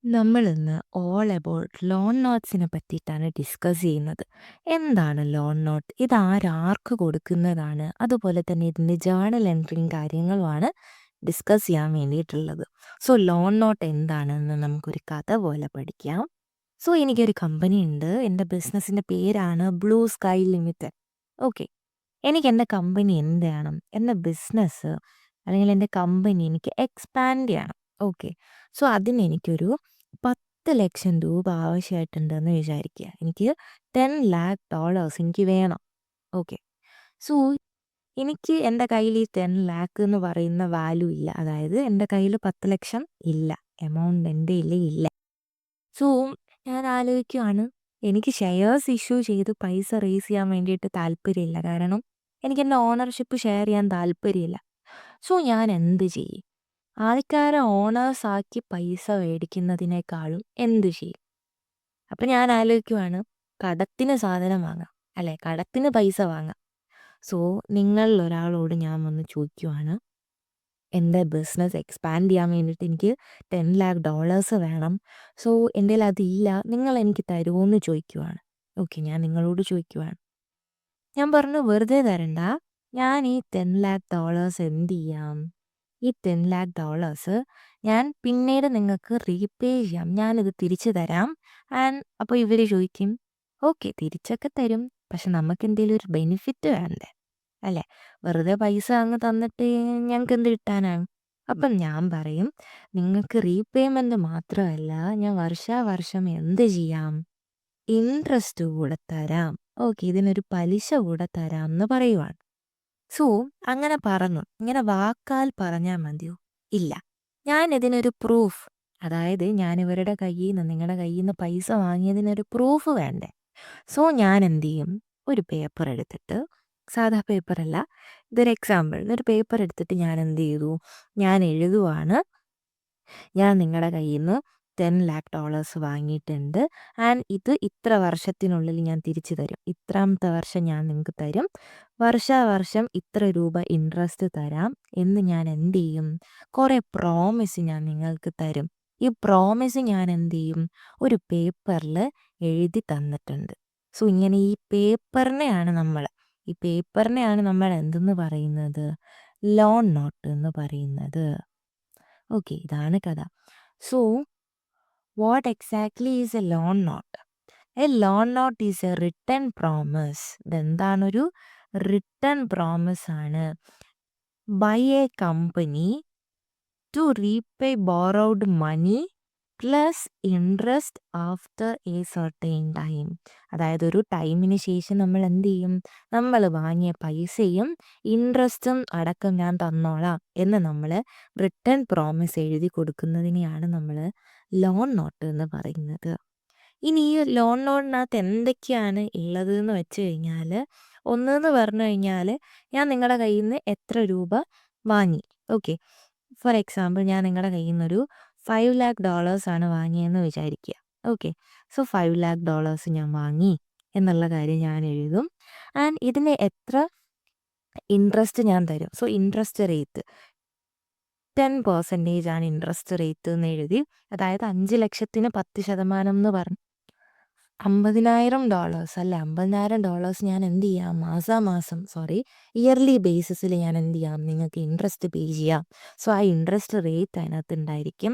നമ്മളിന്ന് all about loan നോട്ട്സിനെ പറ്റിയിട്ടാണ് discuss ചെയ്യുന്നത്. എന്താണ് ലോൺ നോട്ട്? ഇത് ആരാർക്ക് കൊടുക്കുന്നതാണ്? അതുപോലെ തന്നെ ഇതിൻ്റെ ജേർണൽ എൻട്രിയും കാര്യങ്ങളുമാണ് ഡിസ്കസ് ചെയ്യാൻ വേണ്ടിയിട്ടുള്ളത്. സോ ലോൺ നോട്ട് എന്താണെന്ന് നമുക്കൊരു കഥ പോലെ പഠിക്കാം. സോ എനിക്കൊരു കമ്പനി ഉണ്ട്. എൻ്റെ ബിസിനസ്സിൻ്റെ പേരാണ് ബ്ലൂ സ്കൈ ലിമിറ്റഡ്. ഓക്കെ. എനിക്ക് എൻ്റെ കമ്പനി എന്ത് ചെയ്യണം? എൻ്റെ ബിസിനസ് അല്ലെങ്കിൽ എൻ്റെ കമ്പനി എനിക്ക് എക്സ്പാൻഡ് ചെയ്യണം. ഓക്കെ. സോ അതിന് എനിക്കൊരു 10,00,000 രൂപ ആവശ്യമായിട്ടുണ്ടെന്ന് വിചാരിക്കുക. എനിക്ക് $10,00,000 എനിക്ക് വേണം. ഓക്കെ. സോ എനിക്ക് എൻ്റെ കയ്യിൽ ഈ 10,00,000 എന്ന് പറയുന്ന വാല്യൂ ഇല്ല. അതായത് എൻ്റെ കയ്യിൽ 10,00,000 ഇല്ല. എമൗണ്ട് എൻ്റെ കയ്യിൽ ഇല്ല. സോ ഞാൻ ആലോചിക്കുവാണ്, എനിക്ക് ഷെയർസ് ഇഷ്യൂ ചെയ്ത് പൈസ റേസ് ചെയ്യാൻ വേണ്ടിയിട്ട് താല്പര്യമില്ല. കാരണം എനിക്ക് എൻ്റെ ഓണർഷിപ്പ് ഷെയർ ചെയ്യാൻ താല്പര്യമില്ല. സോ ഞാൻ എന്ത് ചെയ്യും? ആൾക്കാരെ ഓണേഴ്സ് ആക്കി പൈസ മേടിക്കുന്നതിനേക്കാളും എന്ത് ചെയ്യും? അപ്പം ഞാൻ ആലോചിക്കുവാണ്, കടത്തിന് സാധനം വാങ്ങാം. അല്ലേ? കടത്തിന് പൈസ വാങ്ങാം. സോ നിങ്ങളിൽ ഒരാളോട് ഞാൻ വന്ന് ചോദിക്കുവാണ്, എൻ്റെ ബിസിനസ് എക്സ്പാൻഡ് ചെയ്യാൻ വേണ്ടിയിട്ട് എനിക്ക് $10,00,000 വേണം. സോ എൻ്റെ കയ്യിൽ അതില്ല. നിങ്ങൾ എനിക്ക് തരുമോ എന്ന് ചോദിക്കുവാണ്. ഓക്കെ. ഞാൻ നിങ്ങളോട് ചോദിക്കുവാണ്. ഞാൻ പറഞ്ഞു, വെറുതെ തരണ്ട. ഞാൻ ഈ $10,00,000 എന്ത് ചെയ്യാം? ഈ $10,00,000 ഞാൻ പിന്നീട് നിങ്ങൾക്ക് റീപേ ചെയ്യാം. ഞാനിത് തിരിച്ചു തരാം. അപ്പോൾ ഇവർ ചോദിക്കും, ഓക്കെ തിരിച്ചൊക്കെ തരും. പക്ഷെ നമുക്ക് എന്തെങ്കിലും ഒരു ബെനിഫിറ്റ് വേണ്ടേ? അല്ലേ? വെറുതെ പൈസ അങ്ങ് തന്നിട്ട് ഞങ്ങൾക്ക് എന്ത് കിട്ടാനാണ്? അപ്പം ഞാൻ പറയും, നിങ്ങൾക്ക് റീപേയ്മെൻറ്റ് മാത്രമല്ല, ഞാൻ വർഷാവർഷം എന്ത് ചെയ്യാം? ഇൻട്രസ്റ്റ് കൂടെ തരാം. ഓക്കെ. ഇതിനൊരു പലിശ കൂടെ തരാം എന്ന് പറയുവാണ്. സോ അങ്ങനെ പറഞ്ഞു. ഇങ്ങനെ വാക്കാൽ പറഞ്ഞാൽ മതിയോ? ഇല്ല. ഞാൻ ഇതിനൊരു പ്രൂഫ്, അതായത് ഞാൻ ഇവരുടെ കയ്യിൽ നിന്ന് നിങ്ങളുടെ കയ്യിൽ നിന്ന് പൈസ വാങ്ങിയതിനൊരു പ്രൂഫ് വേണ്ടേ? സോ ഞാൻ എന്ത് ചെയ്യും? ഒരു പേപ്പർ എടുത്തിട്ട്, സാധാ പേപ്പറല്ല, ഇതൊരു എക്സാമ്പിൾ. ഒരു പേപ്പർ എടുത്തിട്ട് ഞാൻ എന്ത് ചെയ്തു? ഞാൻ എഴുതുവാണ്, ഞാൻ നിങ്ങളുടെ കയ്യിൽ നിന്ന് $10,00,000 വാങ്ങിയിട്ടുണ്ട്. ഇത് ഇത്ര വർഷത്തിനുള്ളിൽ ഞാൻ തിരിച്ചു തരും. ഇത്രാമത്തെ വർഷം ഞാൻ നിങ്ങൾക്ക് തരും. വർഷാവർഷം ഇത്ര രൂപ ഇൻട്രസ്റ്റ് തരാം എന്ന് ഞാൻ എന്ത് ചെയ്യും? കുറേ പ്രോമിസ് ഞാൻ നിങ്ങൾക്ക് തരും. ഈ പ്രോമിസ് ഞാൻ എന്ത് ചെയ്യും? ഒരു പേപ്പറിൽ എഴുതി തന്നിട്ടുണ്ട്. സോ ഇങ്ങനെ ഈ പേപ്പറിനെയാണ് നമ്മൾ എന്തെന്ന് പറയുന്നത്? ലോൺ നോട്ട് എന്ന് പറയുന്നത്. ഓക്കെ. ഇതാണ് കഥ. So what exactly is a loan note? A loan note is a written promise. ഇതെന്താണൊരു റിട്ടൺ പ്രോമിസ് ആണ്. By a company to repay borrowed money plus interest after a certain time. അതായത് ഒരു ടൈമിന് ശേഷം നമ്മൾ എന്ത് ചെയ്യും? നമ്മൾ വാങ്ങിയ പൈസയും ഇൻട്രസ്റ്റും അടക്കം ഞാൻ തന്നോളാം എന്ന് നമ്മൾ റിട്ടൺ പ്രോമിസ് എഴുതി കൊടുക്കുന്നതിനെയാണ് നമ്മൾ ലോൺ നോട്ട് എന്ന് പറയുന്നത്. ഇനി ഈ ലോൺ നോട്ടിനകത്ത് എന്തൊക്കെയാണ് ഉള്ളത് എന്ന് വെച്ച് കഴിഞ്ഞാൽ, ഒന്നെന്ന് പറഞ്ഞു കഴിഞ്ഞാൽ, ഞാൻ നിങ്ങളുടെ കയ്യിൽ നിന്ന് എത്ര രൂപ വാങ്ങി. ഓക്കെ. ഫോർ എക്സാമ്പിൾ, ഞാൻ നിങ്ങളുടെ കയ്യിൽ നിന്നൊരു $5,00,000 ആണ് വാങ്ങിയെന്ന് വിചാരിക്കുക. ഓക്കെ. സോ $5,00,000 ഞാൻ വാങ്ങി എന്നുള്ള കാര്യം ഞാൻ എഴുതും. ഇതിന് എത്ര ഇൻട്രസ്റ്റ് ഞാൻ തരും. സോ ഇൻട്രസ്റ്റ് റേറ്റ് 10% ആണ് ഇൻട്രസ്റ്റ് റേറ്റ് എന്ന് എഴുതി. അതായത് 5,00,000ന് 10% എന്ന് പറഞ്ഞു $50,000 അല്ല, $50,000 ഞാൻ എന്ത് ചെയ്യാം? ഇയർലി ബേസിസിൽ ഞാൻ എന്ത് ചെയ്യാം? നിങ്ങൾക്ക് ഇൻട്രസ്റ്റ് പേ ചെയ്യാം. സോ ആ ഇൻട്രസ്റ്റ് റേറ്റ് അതിനകത്ത് ഉണ്ടായിരിക്കും.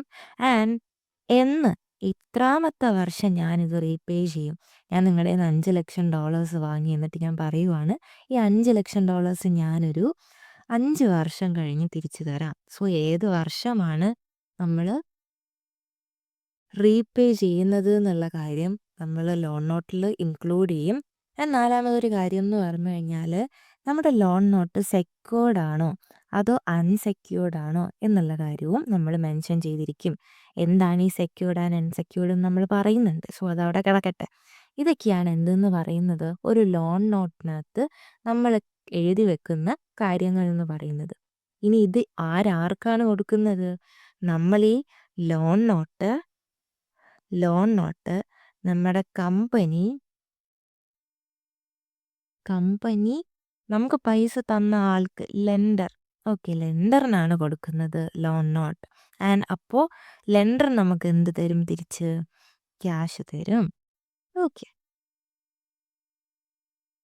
എന്ന് ഇത്രാമത്തെ വർഷം ഞാനിത് റീപേ ചെയ്യും. ഞാൻ നിങ്ങളുടെ കയ്യിൽ നിന്ന് $5,00,000 വാങ്ങി. എന്നിട്ട് ഞാൻ പറയുവാണ്, ഈ $5,00,000 ഞാനൊരു 5 വർഷം കഴിഞ്ഞ് തിരിച്ചു തരാം. സോ ഏത് വർഷമാണ് നമ്മൾ റീപേ ചെയ്യുന്നത് എന്നുള്ള കാര്യം നമ്മൾ ലോൺ നോട്ടിൽ ഇൻക്ലൂഡ് ചെയ്യും. നാലാമതൊരു കാര്യം എന്ന് പറഞ്ഞു കഴിഞ്ഞാൽ, നമ്മുടെ ലോൺ നോട്ട് സെക്യൂർഡ് ആണോ അതോ അൺസെക്യൂർഡ് ആണോ എന്നുള്ള കാര്യവും നമ്മൾ മെൻഷൻ ചെയ്തിരിക്കും. എന്താണ് ഈ സെക്യൂർഡ് ആൻഡ് അൺസെക്യൂർഡ് എന്ന് നമ്മൾ പറയുന്നുണ്ട്. സോ അതവിടെ കിടക്കട്ടെ. ഇതൊക്കെയാണ് എന്തെന്ന് പറയുന്നത്? ഒരു ലോൺ നോട്ടിനകത്ത് നമ്മൾ എഴുതി വെക്കുന്ന കാര്യങ്ങൾ എന്ന് പറയുന്നത്. ഇനി ഇത് ആർക്കാണ് കൊടുക്കുന്നത്? നമ്മൾ ഈ ലോൺ നോട്ട് നമ്മുടെ കമ്പനി നമുക്ക് പൈസ തന്ന ആൾക്ക്, ലെൻഡർ, ഓക്കെ. ലെൻഡറിനാണ് കൊടുക്കുന്നത് ലോൺ നോട്ട്. ആൻഡ് അപ്പോൾ ലെൻഡർ നമുക്ക് എന്ത് തരും തിരിച്ച്? ക്യാഷ് തരും. ഓക്കെ.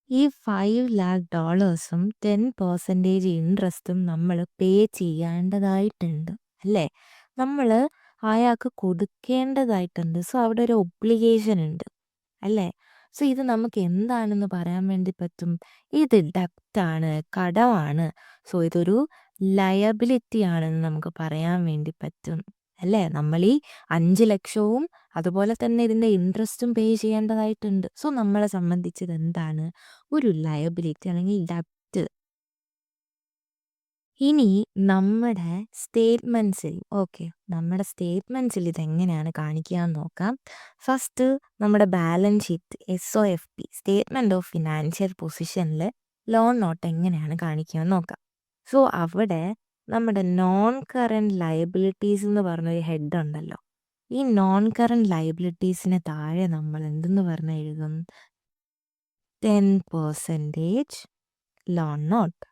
ഈ $5,00,000 10% ഇൻട്രസ്റ്റും നമ്മൾ പേ ചെയ്യേണ്ടതായിട്ടുണ്ട്. അല്ലേ? നമ്മൾ അയാൾക്ക് കൊടുക്കേണ്ടതായിട്ടുണ്ട്. സോ അവിടെ ഒരു ഒബ്ലിഗേഷൻ ഉണ്ട്. അല്ലേ? സോ ഇത് നമുക്ക് എന്താണെന്ന് പറയാൻ വേണ്ടി പറ്റും? ഇത് ഡെപ്റ്റാണ്, കടമാണ്. സോ ഇതൊരു ലയബിലിറ്റി ആണെന്ന് നമുക്ക് പറയാൻ വേണ്ടി പറ്റും. അല്ലേ? നമ്മൾ ഈ 5,00,000വും അതുപോലെ തന്നെ ഇതിൻ്റെ ഇൻട്രസ്റ്റും പേ ചെയ്യേണ്ടതായിട്ടുണ്ട്. സോ നമ്മളെ സംബന്ധിച്ച് ഇതെന്താണ്? ഒരു ലയബിലിറ്റി അല്ലെങ്കിൽ ഡെപ്റ്റ്. ഇനി നമ്മുടെ സ്റ്റേറ്റ്മെൻറ്റ്സിൽ നമ്മുടെ സ്റ്റേറ്റ്മെൻറ്റ്സിൽ ഇതെങ്ങനെയാണ് കാണിക്കുകയെന്ന് നോക്കാം. ഫസ്റ്റ് നമ്മുടെ balance sheet SOFP statement of financial പൊസിഷനിൽ ലോൺ നോട്ട് എങ്ങനെയാണ് കാണിക്കുകയെന്ന് നോക്കാം. സോ അവിടെ നമ്മുടെ നോൺ കറൻറ്റ് ലയബിലിറ്റീസ് എന്ന് പറഞ്ഞൊരു ഹെഡ് ഉണ്ടല്ലോ. ഈ നോൺ കറൻറ്റ് ലയബിലിറ്റീസിന് താഴെ നമ്മൾ എന്തെന്ന് പറഞ്ഞ് എഴുതും? 10% loan note.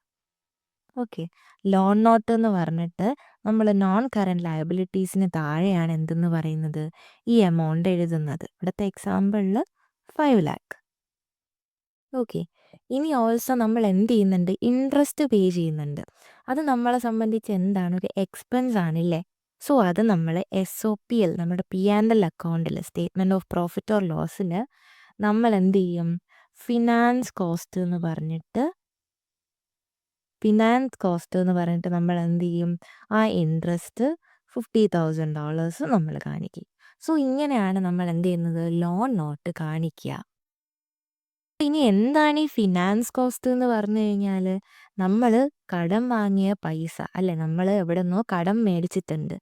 Okay. Loan note എന്ന് പറഞ്ഞിട്ട് നമ്മൾ നോൺ കറൻറ്റ് ലയബിലിറ്റീസിന് താഴെയാണ് എന്തെന്ന് പറയുന്നത്? ഈ എമൗണ്ട് എഴുതുന്നത്. ഇവിടുത്തെ എക്സാമ്പിളിൽ 5,00,000. ഓക്കെ. ഇനി ഓൾസോ നമ്മൾ എന്ത് ചെയ്യുന്നുണ്ട്? ഇൻട്രസ്റ്റ് പേ ചെയ്യുന്നുണ്ട്. അത് നമ്മളെ സംബന്ധിച്ച് എന്താണ്? ഒരു എക്സ്പെൻസ് ആണില്ലേ? സോ അത് നമ്മൾ SOPL നമ്മുടെ P&L അക്കൗണ്ടിൽ സ്റ്റേറ്റ്മെൻറ്റ് ഓഫ് പ്രോഫിറ്റ് ഓർ ലോസിൽ നമ്മൾ എന്ത് ചെയ്യും? ഫിനാൻസ് കോസ്റ്റ് എന്ന് പറഞ്ഞിട്ട് നമ്മൾ എന്ത് ചെയ്യും? ആ ഇൻട്രസ്റ്റ് $50,000 നമ്മൾ കാണിക്കും. സോ ഇങ്ങനെയാണ് നമ്മൾ എന്ത് ചെയ്യുന്നത്? ലോൺ നോട്ട് കാണിക്കുക. ഇനി എന്താണ് ഈ ഫിനാൻസ് കോസ്റ്റ് എന്ന് പറഞ്ഞു കഴിഞ്ഞാൽ? നമ്മൾ കടം വാങ്ങിയ പൈസ അല്ലേ? നമ്മൾ എവിടെന്നോ കടം മേടിച്ചിട്ടുണ്ട്.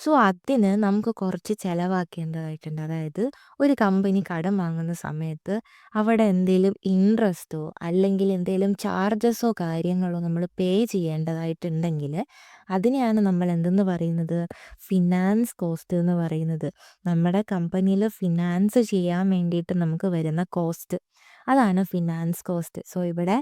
സോ അതിന് നമുക്ക് കുറച്ച് ചിലവാക്കേണ്ടതായിട്ടുണ്ട്. അതായത് ഒരു കമ്പനി കടം വാങ്ങുന്ന സമയത്ത് അവിടെ എന്തെങ്കിലും ഇൻട്രസ്റ്റോ അല്ലെങ്കിൽ എന്തെങ്കിലും ചാർജസോ കാര്യങ്ങളോ നമ്മൾ പേ ചെയ്യേണ്ടതായിട്ടുണ്ടെങ്കിൽ അതിനെയാണ് നമ്മൾ എന്തെന്ന് പറയുന്നത്? ഫിനാൻസ് കോസ്റ്റ് എന്ന് പറയുന്നത്. നമ്മുടെ കമ്പനിയിൽ ഫിനാൻസ് ചെയ്യാൻ വേണ്ടിയിട്ട് നമുക്ക് വരുന്ന കോസ്റ്റ്. അതാണ് ഫിനാൻസ് കോസ്റ്റ്. സോ ഇവിടെ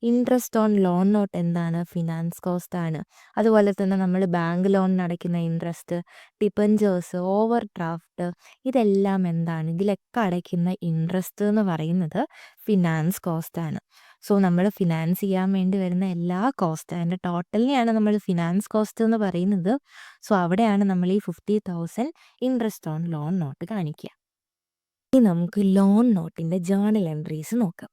ഇൻട്രസ്റ്റ് ഓൺ ലോൺ നോട്ട് എന്താണ്? ഫിനാൻസ് കോസ്റ്റ് ആണ്. അതുപോലെ തന്നെ നമ്മൾ ബാങ്ക് ലോണിന് അടയ്ക്കുന്ന ഇൻട്രസ്റ്റ്, ഡിബഞ്ചേഴ്സ്, ഓവർ ഡ്രാഫ്റ്റ് ഇതെല്ലാം എന്താണ്? ഇതിലൊക്കെ അടയ്ക്കുന്ന ഇൻട്രസ്റ്റ് എന്ന് പറയുന്നത് ഫിനാൻസ് കോസ്റ്റ് ആണ്. സോ നമ്മൾ ഫിനാൻസ് ചെയ്യാൻ വേണ്ടി വരുന്ന എല്ലാ കോസ്റ്റ് അതിൻ്റെ ടോട്ടലിനെയാണ് നമ്മൾ ഫിനാൻസ് കോസ്റ്റ് എന്ന് പറയുന്നത്. സോ അവിടെയാണ് നമ്മൾ ഈ 50,000 ഇൻട്രസ്റ്റ് ഓൺ ലോൺ നോട്ട് കാണിക്കുക. ഇനി നമുക്ക് ലോൺ നോട്ടിൻ്റെ ജേർണൽ എൻട്രീസ് നോക്കാം.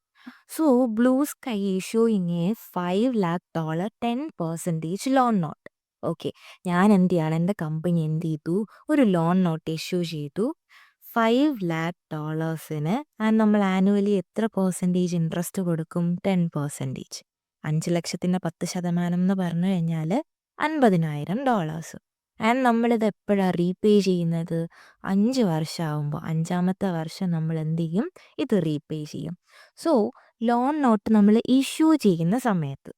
So blue sky showing A $5,00,000 10% loan note. Okay. ഞാൻ എന്ത് ചെയ്യാണ്? എൻ്റെ കമ്പനി എന്ത് ചെയ്തു? ഒരു ലോൺ നോട്ട് ഇഷ്യൂ ചെയ്തു $5,00,000 ആൻഡ് നമ്മൾ ആനുവലി എത്ര പെർസെൻറ്റേജ് ഇൻട്രസ്റ്റ് കൊടുക്കും? 10%. 5,00,000ൻ്റെ 10% എന്ന് പറഞ്ഞു കഴിഞ്ഞാൽ $50,000. ആൻഡ് നമ്മളിത് എപ്പോഴാണ് റീപേ ചെയ്യുന്നത്? 5 വർഷമാകുമ്പോൾ 5ാമത്തെ വർഷം നമ്മൾ എന്ത് ചെയ്യും? ഇത് റീപേ ചെയ്യും. സോ ലോൺ നോട്ട് നമ്മൾ ഇഷ്യൂ ചെയ്യുന്ന സമയത്ത്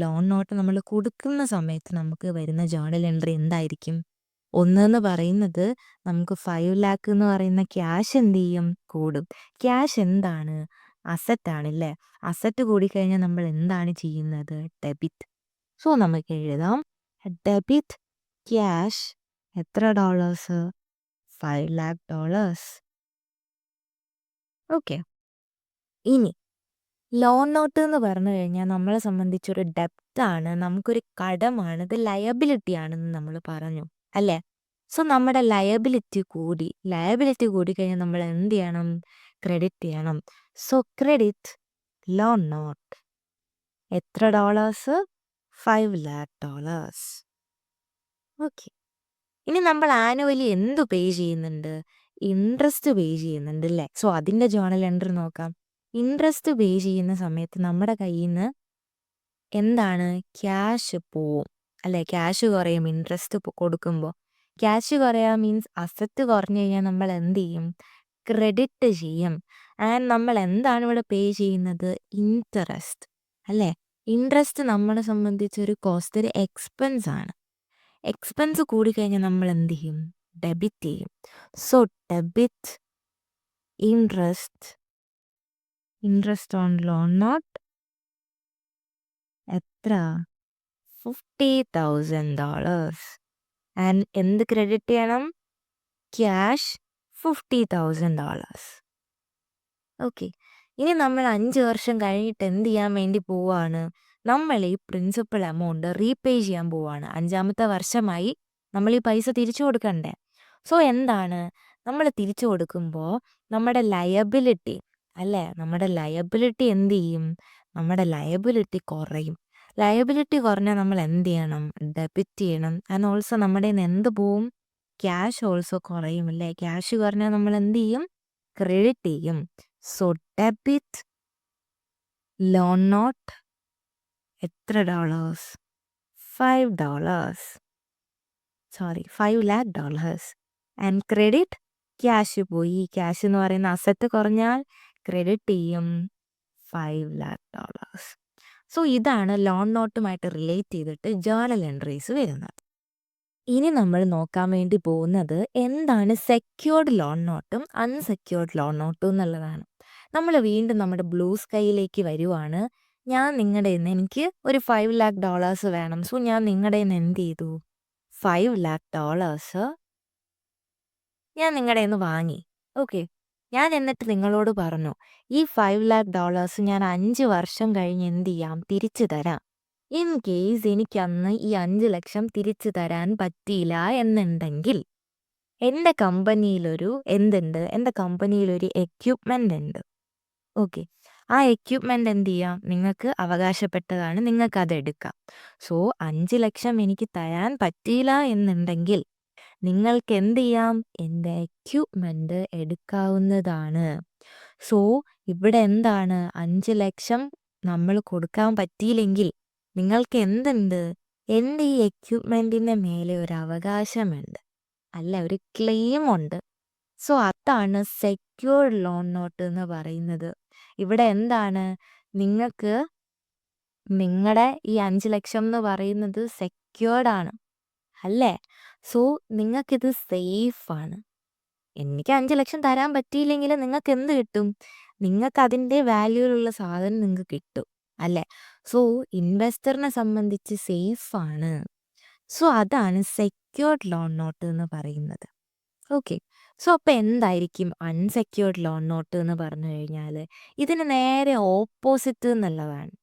ലോൺ നോട്ട് നമ്മൾ കൊടുക്കുന്ന സമയത്ത് നമുക്ക് വരുന്ന ജേർണൽ എൻട്രി എന്തായിരിക്കും? ഒന്നെന്ന് പറയുന്നത് നമുക്ക് 5,00,000 എന്ന് പറയുന്ന ക്യാഷ് എന്ത് ചെയ്യും? കൂടും. ക്യാഷ് എന്താണ്? അസറ്റാണല്ലേ? അസറ്റ് കൂടിക്കഴിഞ്ഞാൽ നമ്മൾ എന്താണ് ചെയ്യുന്നത്? ഡെബിറ്റ്. സോ നമുക്ക് എഴുതാം ഡെബിറ്റ് ക്യാഷ് എത്ര ഡോളേഴ്സ്? $5,00,000. ഓക്കെ. ഇനി ലോൺ നോട്ട് എന്ന് പറഞ്ഞു കഴിഞ്ഞാൽ നമ്മളെ സംബന്ധിച്ചൊരു ഡെപ്റ്റാണ്, നമുക്കൊരു കടമാണ്, ഇത് ലയബിലിറ്റി ആണെന്ന് നമ്മൾ പറഞ്ഞു അല്ലേ? സോ നമ്മുടെ ലയബിലിറ്റി കൂടിക്കഴിഞ്ഞാൽ നമ്മൾ എന്ത് ചെയ്യണം? ക്രെഡിറ്റ് ചെയ്യണം. So credit loan note. എത്ര ഡോളേഴ്സ്? $5,00,000. ഓക്കെ. ഇനി നമ്മൾ ആനുവലി എന്ത് പേ ചെയ്യുന്നുണ്ട്? ഇൻട്രസ്റ്റ് പേ ചെയ്യുന്നുണ്ട് അല്ലേ? സോ അതിൻ്റെ ജേർണൽ എൻട്രി നോക്കാം. ഇൻട്രസ്റ്റ് പേ ചെയ്യുന്ന സമയത്ത് നമ്മുടെ കയ്യിൽ നിന്ന് എന്താണ്? ക്യാഷ് പോവും അല്ലേ? ക്യാഷ് കുറയും ഇൻട്രസ്റ്റ് കൊടുക്കുമ്പോൾ. ക്യാഷ് കുറയുക മീൻസ് അസറ്റ് കുറഞ്ഞു കഴിഞ്ഞാൽ നമ്മൾ എന്ത് ചെയ്യും? ക്രെഡിറ്റ് ചെയ്യും. ആൻഡ് നമ്മൾ എന്താണ് ഇവിടെ പേ ചെയ്യുന്നത്? ഇൻട്രസ്റ്റ് അല്ലേ? ഇൻട്രസ്റ്റ് നമ്മളെ സംബന്ധിച്ചൊരു കോസ്റ്റ്, ഒരു എക്സ്പെൻസ് ആണ്. എക്സ്പെൻസ് കൂടിക്കഴിഞ്ഞാൽ നമ്മൾ എന്ത് ചെയ്യും? ഡെബിറ്റ് ചെയ്യും. So debit interest on loan note എത്ര? $50,000. ആൻഡ് എന്ത് ക്രെഡിറ്റ് ചെയ്യണം? ക്യാഷ് $50,000. ഓക്കെ. ഇനി നമ്മൾ 5 വർഷം കഴിഞ്ഞിട്ട് എന്ത് ചെയ്യാൻ വേണ്ടി പോവാണ്? നമ്മൾ ഈ പ്രിൻസിപ്പൽ എമൗണ്ട് റീപേ ചെയ്യാൻ പോവാണ്. 5ാമത്തെ വർഷമായി നമ്മൾ ഈ പൈസ തിരിച്ചു കൊടുക്കണ്ടേ? സോ എന്താണ്? നമ്മൾ തിരിച്ചു കൊടുക്കുമ്പോൾ നമ്മുടെ ലയബിലിറ്റി അല്ലേ? നമ്മുടെ ലയബിലിറ്റി എന്ത് ചെയ്യും? നമ്മുടെ ലയബിലിറ്റി കുറയും. ലയബിലിറ്റി കുറഞ്ഞാൽ നമ്മൾ എന്ത് ചെയ്യണം? ഡെബിറ്റ് ചെയ്യണം. ആൻഡ് ഓൾസോ നമ്മുടെ കയ്യിൽ നിന്ന് എന്ത് പോവും? ക്യാഷ് ഓൾസോ കുറയും അല്ലേ? ക്യാഷ് കുറഞ്ഞാൽ നമ്മൾ എന്ത് ചെയ്യും? ക്രെഡിറ്റ് ചെയ്യും. സോ ഡെബിറ്റ് ലോൺ നോട്ട് എത്ര dollars? $5. Sorry, $5,00,000. And credit cash പോയി. ക്യാഷ് എന്ന് പറയുന്ന അസറ്റ് കുറഞ്ഞാൽ ക്രെഡിറ്റ് ചെയ്യും $5,00,000. സോ ഇതാണ് ലോൺ നോട്ടുമായിട്ട് റിലേറ്റ് ചെയ്തിട്ട് ജേർണൽ എൻട്രീസ് വരുന്നത്. ഇനി നമ്മൾ നോക്കാൻ വേണ്ടി പോകുന്നത് എന്താണ് സെക്യൂർഡ് ലോൺ നോട്ടും അൺസെക്യൂർഡ് ലോൺ നോട്ടും എന്നുള്ളതാണ്. നമ്മൾ വീണ്ടും നമ്മുടെ ബ്ലൂ സ്കൈയിലേക്ക് വരുവാണ്. ഞാൻ നിങ്ങളുടെ നിന്ന് എനിക്ക് ഒരു $5,00,000 വേണം. സോ ഞാൻ നിങ്ങളുടെ നിന്ന് എന്ത് ചെയ്തു? $5,00,000 ഞാൻ നിങ്ങളുടെ നിന്ന് വാങ്ങി. ഓക്കെ. ഞാൻ എന്നിട്ട് നിങ്ങളോട് പറഞ്ഞു ഈ $5,00,000 ഞാൻ 5 വർഷം കഴിഞ്ഞ് എന്ത് ചെയ്യാം? തിരിച്ചു തരാം. ഇൻ കേസ് എനിക്കന്ന് ഈ 5 ലക്ഷം തിരിച്ചു തരാൻ പറ്റിയില്ല എന്നുണ്ടെങ്കിൽ എൻ്റെ കമ്പനിയിലൊരു എക്യുപ്മെൻ്റ് ഉണ്ട്. ഓക്കെ. ആ എക്യുപ്മെൻ്റ് എന്ത് ചെയ്യാം? നിങ്ങൾക്ക് അവകാശപ്പെട്ടതാണ്. നിങ്ങൾക്കത് എടുക്കാം. സോ 5 ലക്ഷം എനിക്ക് തരാൻ പറ്റിയില്ല എന്നുണ്ടെങ്കിൽ നിങ്ങൾക്ക് എന്ത് ചെയ്യാം? എൻ്റെ എക്യുപ്മെൻ്റ് എടുക്കാവുന്നതാണ്. സോ ഇവിടെ എന്താണ്? 5 ലക്ഷം നമ്മൾ കൊടുക്കാൻ പറ്റിയില്ലെങ്കിൽ നിങ്ങൾക്ക് എന്തുണ്ട്? എൻ്റെ ഈ എക്യുപ്മെൻറ്റിൻ്റെ മേലെ ഒരു അവകാശമുണ്ട് അല്ല, ഒരു ക്ലെയിം ഉണ്ട്. സോ അതാണ് സെക്യൂർഡ് ലോൺ നോട്ട് എന്ന് പറയുന്നത്. ഇവിടെ എന്താണ്? നിങ്ങൾക്ക് നിങ്ങളുടെ ഈ 5 ലക്ഷം എന്ന് പറയുന്നത് സെക്യൂർഡ് ആണ് അല്ലേ? സോ നിങ്ങൾക്കിത് സേഫാണ്. എനിക്ക് 5 ലക്ഷം തരാൻ പറ്റിയില്ലെങ്കിൽ നിങ്ങൾക്ക് എന്ത് കിട്ടും? നിങ്ങൾക്ക് അതിൻ്റെ വാല്യൂലുള്ള സാധനം നിങ്ങൾക്ക് കിട്ടും അല്ലേ? സോ ഇൻവെസ്റ്ററിനെ സംബന്ധിച്ച് സേഫാണ്. സോ അതാണ് സെക്യൂർഡ് ലോൺ നോട്ട് എന്ന് പറയുന്നത്. ഓക്കെ. സോ അപ്പോൾ എന്തായിരിക്കും അൺസെക്യൂർഡ് ലോൺ നോട്ട് എന്ന് പറഞ്ഞു കഴിഞ്ഞാൽ? ഇതിന് നേരെ ഓപ്പോസിറ്റ് എന്നുള്ളതാണ്.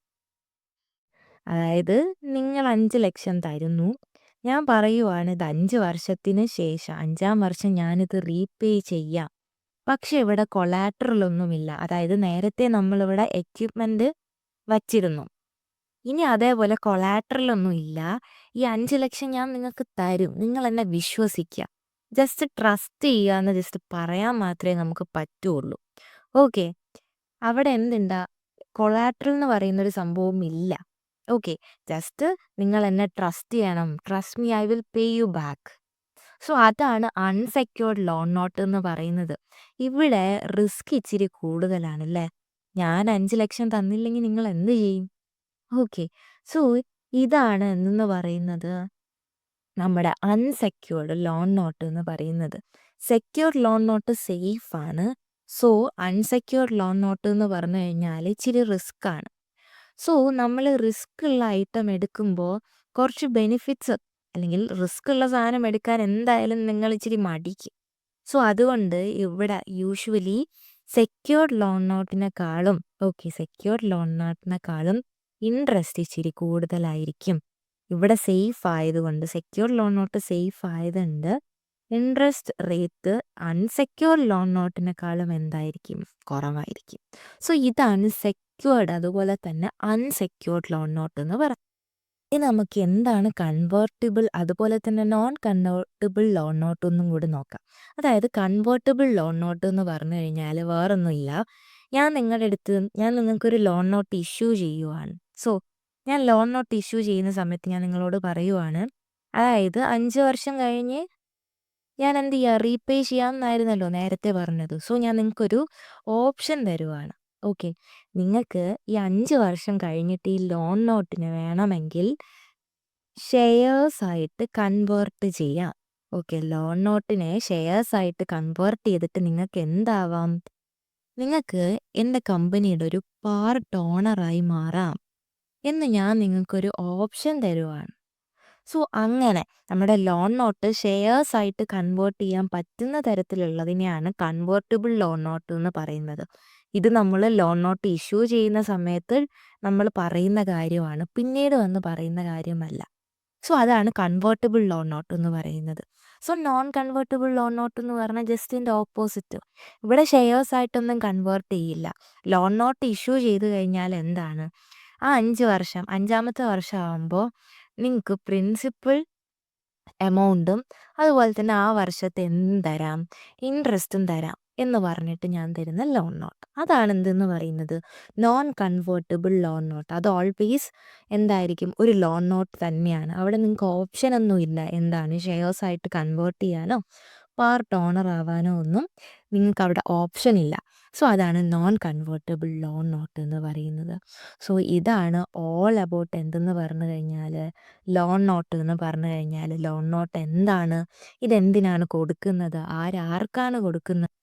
അതായത് നിങ്ങൾ 5 ലക്ഷം തരുന്നു. ഞാൻ പറയുവാണ് ഇത് 5 വർഷത്തിന് ശേഷം 5ാം വർഷം ഞാനിത് റീപേ ചെയ്യാം. പക്ഷെ ഇവിടെ കൊളാറ്ററൽ ഒന്നുമില്ല. അതായത് നേരത്തെ നമ്മളിവിടെ എക്യുപ്മെൻ്റ് വച്ചിരുന്നു. ഇനി അതേപോലെ കൊളാറ്ററൽ ഒന്നും ഇല്ല. ഈ 5 ലക്ഷം ഞാൻ നിങ്ങൾക്ക് തരും. നിങ്ങൾ എന്നെ വിശ്വസിക്കുക. ജസ്റ്റ് ട്രസ്റ്റ് ചെയ്യുക എന്ന് ജസ്റ്റ് പറയാൻ മാത്രമേ നമുക്ക് പറ്റുള്ളൂ. ഓക്കെ. അവിടെ എന്തുണ്ടാ? കൊളാറ്ററൽ എന്ന് പറയുന്നൊരു സംഭവം ഇല്ല. ഓക്കെ. ജസ്റ്റ് നിങ്ങൾ എന്നെ ട്രസ്റ്റ് ചെയ്യണം. Trust me, I will pay you back. So അതാണ് അൺസെക്യൂർഡ് ലോൺ നോട്ട് എന്ന് പറയുന്നത്. ഇവിടെ റിസ്ക് ഇച്ചിരി കൂടുതലാണ് അല്ലേ? ഞാൻ 5 ലക്ഷം തന്നില്ലെങ്കിൽ നിങ്ങൾ എന്ത് ചെയ്യും? ഓക്കെ. സോ ഇതാണ് എന്ന് പറയുന്നത് നമ്മുടെ അൺസെക്യൂർഡ് ലോൺ നോട്ട് എന്ന് പറയുന്നത്. സെക്യൂർഡ് ലോൺ നോട്ട് സേഫ് ആണ്. സോ അൺസെക്യൂർഡ് ലോൺ നോട്ട് എന്ന് പറഞ്ഞു കഴിഞ്ഞാൽ ഇച്ചിരി റിസ്ക് ആണ്. സോ നമ്മൾ റിസ്ക് ഉള്ള ഐറ്റം എടുക്കുമ്പോൾ കുറച്ച് ബെനിഫിറ്റ്സ് അല്ലെങ്കിൽ റിസ്ക് ഉള്ള സാധനം എടുക്കാൻ എന്തായാലും നിങ്ങൾ ഇച്ചിരി മടിക്കും. സോ അതുകൊണ്ട് ഇവിടെ യൂഷ്വലി സെക്യൂർഡ് ലോൺ നോട്ടിനെക്കാളും ഇൻട്രസ്റ്റ് ഇച്ചിരി കൂടുതലായിരിക്കും. ഇവിടെ സേഫ് ആയതുകൊണ്ട്, സെക്യൂർഡ് ലോൺ നോട്ട് സേഫ് ആയതുകൊണ്ട് ഇൻട്രസ്റ്റ് റേറ്റ് അൺസെക്യൂർഡ് ലോൺ നോട്ടിനെക്കാളും എന്തായിരിക്കും? കുറവായിരിക്കും. സോ ഇതാണ് സെക്യൂർഡ് അതുപോലെ തന്നെ അൺസെക്യൂർഡ് ലോൺ നോട്ട് എന്ന് പറയുന്നത്. ഇനി നമുക്ക് എന്താണ് കൺവേർട്ടിബിൾ അതുപോലെ തന്നെ നോൺ കൺവേർട്ടിബിൾ ലോൺ നോട്ട് ഒന്നും കൂടി നോക്കാം. അതായത് കൺവേർട്ടിബിൾ ലോൺ നോട്ട് എന്ന് പറഞ്ഞു കഴിഞ്ഞാൽ വേറൊന്നുമില്ല. ഞാൻ നിങ്ങൾക്കൊരു ലോൺ നോട്ട് ഇഷ്യൂ ചെയ്യുവാണ്. സോ ഞാൻ ലോൺ നോട്ട് ഇഷ്യൂ ചെയ്യുന്ന സമയത്ത് ഞാൻ നിങ്ങളോട് പറയുവാണ്, അതായത് 5 വർഷം കഴിഞ്ഞ് ഞാൻ എന്ത് ചെയ്യുക? റീപേ ചെയ്യാമെന്നായിരുന്നല്ലോ നേരത്തെ പറഞ്ഞത്. സോ ഞാൻ നിങ്ങൾക്കൊരു ഓപ്ഷൻ തരുവാണ്. ഓക്കെ. നിങ്ങൾക്ക് ഈ 5 വർഷം കഴിഞ്ഞിട്ട് ഈ ലോൺ നോട്ടിന് വേണമെങ്കിൽ ഷെയർസ് ആയിട്ട് കൺവേർട്ട് ചെയ്യാം. ഓക്കെ. ലോൺ നോട്ടിനെ ഷെയർസ് ആയിട്ട് കൺവേർട്ട് ചെയ്തിട്ട് നിങ്ങൾക്ക് എന്താവാം? നിങ്ങൾക്ക് എൻ്റെ കമ്പനിയുടെ ഒരു പാർട്ട് ഓണറായി മാറാം. എന്ന് ഞാൻ നിങ്ങൾക്കൊരു ഓപ്ഷൻ തരുവാണ്. സോ അങ്ങനെ നമ്മുടെ ലോൺ നോട്ട് ഷെയർസ് ആയിട്ട് കൺവേർട്ട് ചെയ്യാൻ പറ്റുന്ന തരത്തിലുള്ളതിനെയാണ് കൺവേർട്ടിബിൾ ലോൺ നോട്ട് എന്ന് പറയുന്നത്. ഇത് നമ്മൾ ലോൺ നോട്ട് ഇഷ്യൂ ചെയ്യുന്ന സമയത്ത് നമ്മൾ പറയുന്ന കാര്യമാണ്. പിന്നീട് വന്ന് പറയുന്ന കാര്യമല്ല. സോ അതാണ് കൺവേർട്ടിബിൾ ലോൺ നോട്ട് എന്ന് പറയുന്നത്. So non convertible loan note എന്ന് പറഞ്ഞാൽ ജസ്റ്റ് ഇതിൻ്റെ ഓപ്പോസിറ്റ്. ഇവിടെ ഷെയർസ് ആയിട്ടൊന്നും കൺവേർട്ട് ചെയ്യില്ല. ലോൺ നോട്ട് ഇഷ്യൂ ചെയ്ത് കഴിഞ്ഞാൽ എന്താണ്, ആ 5 വർഷം 5ാമത്തെ വർഷമാകുമ്പോൾ നിങ്ങൾക്ക് പ്രിൻസിപ്പൽ എമൗണ്ടും അതുപോലെ തന്നെ ആ വർഷത്തെ എന്തും തരാം, ഇൻട്രസ്റ്റും തരാം എന്ന് പറഞ്ഞിട്ട് ഞാൻ തരുന്ന ലോൺ നോട്ട്. അതാണ് എന്തെന്ന് പറയുന്നത്, നോൺ കൺവേർട്ടിബിൾ ലോൺ നോട്ട്. അത് ഓൾവേസ് എന്തായിരിക്കും, ഒരു ലോൺ നോട്ട് തന്നെയാണ്. അവിടെ നിങ്ങൾക്ക് ഓപ്ഷനൊന്നുമില്ല, എന്താണ് ഷെയർസ് ആയിട്ട് കൺവേർട്ട് ചെയ്യാനോ പാർട്ട് ഓണർ ആവാനോ ഒന്നും നിങ്ങൾക്ക് അവിടെ ഓപ്ഷൻ ഇല്ല. സോ അതാണ് നോൺ കൺവേർട്ടിബിൾ ലോൺ നോട്ട് എന്ന് പറയുന്നത്. സോ ഇതാണ് ഓൾ അബൌട്ട് എന്തെന്ന് പറഞ്ഞു കഴിഞ്ഞാൽ ലോൺ നോട്ട് എന്ന് പറഞ്ഞു കഴിഞ്ഞാൽ ലോൺ നോട്ട് എന്താണ്, ഇതെന്തിനാണ് കൊടുക്കുന്നത്, ആർക്കാണ് കൊടുക്കുന്നത്,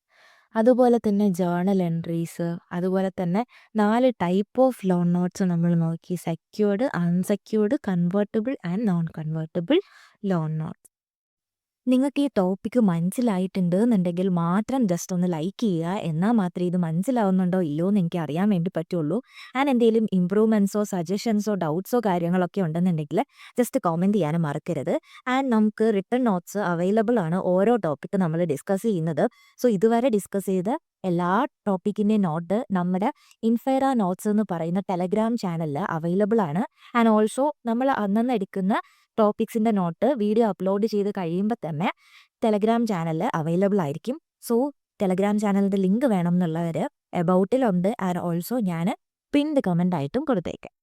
അതുപോലെ തന്നെ ജേർണൽ എൻട്രീസ്, അതുപോലെ തന്നെ 4 ടൈപ്പ് ഓഫ് ലോൺ നോട്ട്സ് നമ്മൾ നോക്കി. Secured, unsecured, convertible and non convertible loan note. നിങ്ങൾക്ക് ഈ ടോപ്പിക്ക് മനസ്സിലായിട്ടുണ്ട് എന്നുണ്ടെങ്കിൽ മാത്രം ജസ്റ്റ് ഒന്ന് ലൈക്ക് ചെയ്യുക. എന്നാൽ മാത്രമേ ഇത് മനസ്സിലാവുന്നുണ്ടോ ഇല്ലയോ എന്ന് എനിക്ക് അറിയാൻ വേണ്ടി പറ്റുള്ളൂ. ആൻഡ് എന്തെങ്കിലും ഇമ്പ്രൂവ്മെൻറ്റ്സോ സജഷൻസോ ഡൗട്ട്സോ കാര്യങ്ങളൊക്കെ ഉണ്ടെന്നുണ്ടെങ്കിൽ ജസ്റ്റ് കോമെൻറ്റ് ചെയ്യാനും മറക്കരുത്. ആൻഡ് നമുക്ക് റിട്ടൺ നോട്ട്സ് അവൈലബിൾ ആണ് ഓരോ ടോപ്പിക്ക് നമ്മൾ ഡിസ്കസ് ചെയ്യുന്നത്. സോ ഇതുവരെ ഡിസ്കസ് ചെയ്ത എല്ലാ ടോപ്പിക്കിൻ്റെയും നോട്ട് നമ്മുടെ ഇൻഫെറ നോട്ട്സ് എന്ന് പറയുന്ന ടെലഗ്രാം ചാനലിൽ അവൈലബിൾ ആണ്. ആൻഡ് ഓൾസോ നമ്മൾ അന്നന്ന് എടുക്കുന്ന ടോപ്പിക്സിൻ്റെ നോട്ട് വീഡിയോ അപ്ലോഡ് ചെയ്ത് കഴിയുമ്പോൾ തന്നെ ടെലഗ്രാം ചാനലിൽ അവൈലബിൾ ആയിരിക്കും. സോ ടെലഗ്രാം ചാനലിൻ്റെ ലിങ്ക് വേണം എന്നുള്ളവർ എബൌട്ടിലുണ്ട്. ആൻഡ് ഓൾസോ ഞാൻ പിൻഡ് കമൻ്റ് ആയിട്ടും കൊടുത്തേക്കാം.